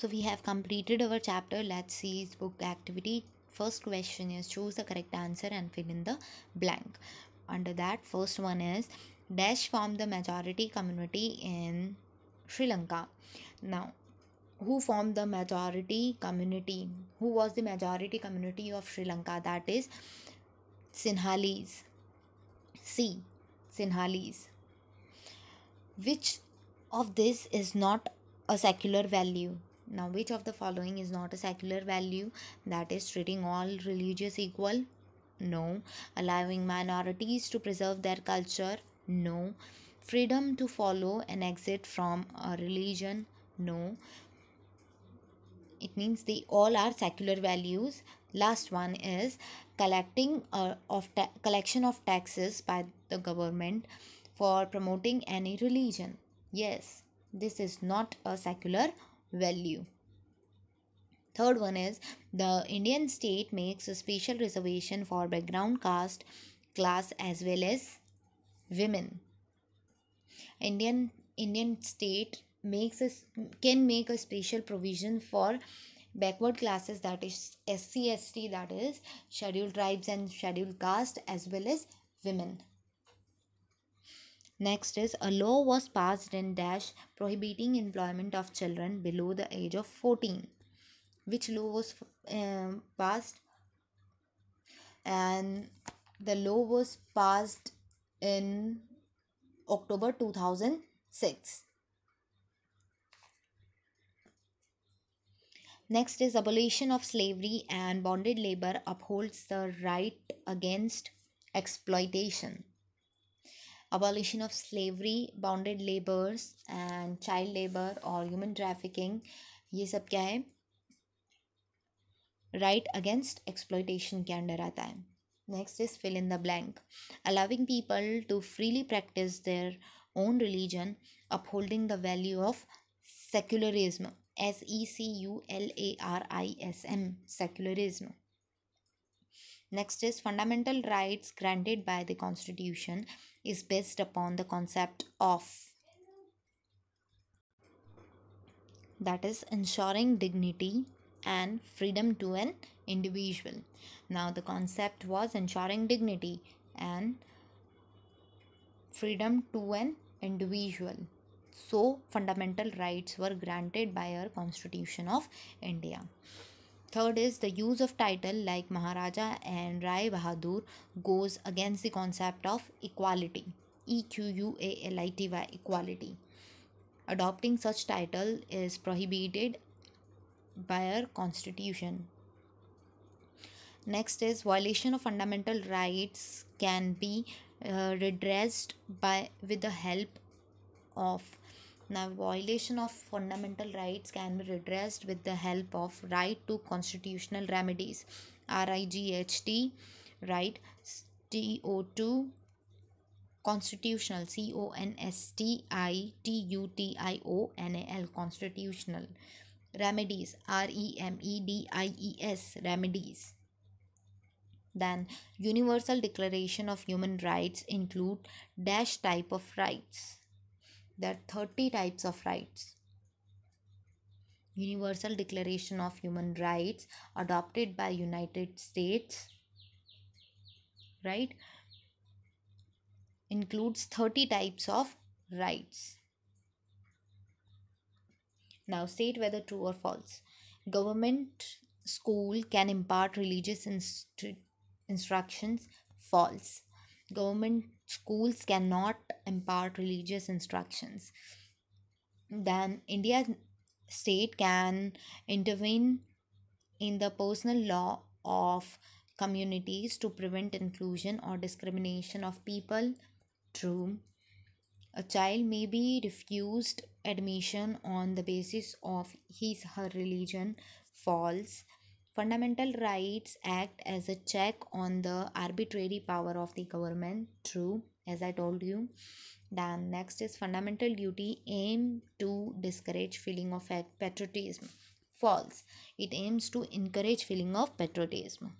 So we have completed our chapter. Let's see its book activity. First question is choose the correct answer and fill in the blank. Under that, first one is dash form the majority community in Sri Lanka. Now, who formed the majority community? Who was the majority community of Sri Lanka? That is Sinhalese. C. Sinhalese. Which of this is not a secular value? Now, which of the following is not a secular value? That is treating all religious equal? No. Allowing minorities to preserve their culture? No. Freedom to follow and exit from a religion? No. It means they all are secular values. Last one is collection of taxes by the government for promoting any religion. Yes, this is not a secular value. Third one is the Indian state makes a special reservation for background caste, class as well as women. Indian state can make a special provision for backward classes, that is SC/ST, that is scheduled tribes and scheduled caste, as well as women. Next is a law was passed in dash prohibiting employment of children below the age of 14. Which law was passed? And the law was passed in October 2006. Next is abolition of slavery and bonded labor upholds the right against exploitation. Abolition of slavery, bonded labors and child labor और human trafficking, ये सब क्या है? Right against exploitation के under आता है. Next is fill in the blank. Allowing people to freely practice their own religion, upholding the value of secularism. SECULARISM, secularism. Next is fundamental rights granted by the Constitution is based upon the concept of, that is ensuring dignity and freedom to an individual. Now the concept was ensuring dignity and freedom to an individual. So fundamental rights were granted by our Constitution of India. Third is the use of title like Maharaja and Rai Bahadur goes against the concept of equality. EQUALITY, equality. Adopting such title is prohibited by our Constitution. Next is violation of fundamental rights can be redressed with the help of. Now, violation of fundamental rights can be redressed with the help of right to constitutional remedies. RIGHT, right, TO2, constitutional, CONSTITUTIONAL, constitutional. Remedies, REMEDIES, remedies. Then Universal Declaration of Human Rights include dash type of rights. There are 30 types of rights. Universal Declaration of Human Rights adopted by United States, right, includes 30 types of rights. Now state whether true or false. Government school can impart religious instructions. False. Government schools cannot impart religious instructions. Then India state can intervene in the personal law of communities to prevent inclusion or discrimination of people. True. A child may be refused admission on the basis of her religion. False. Fundamental rights act as a check on the arbitrary power of the government. True, as I told you. Then next is fundamental duty aim to discourage feeling of patriotism. False. It aims to encourage feeling of patriotism.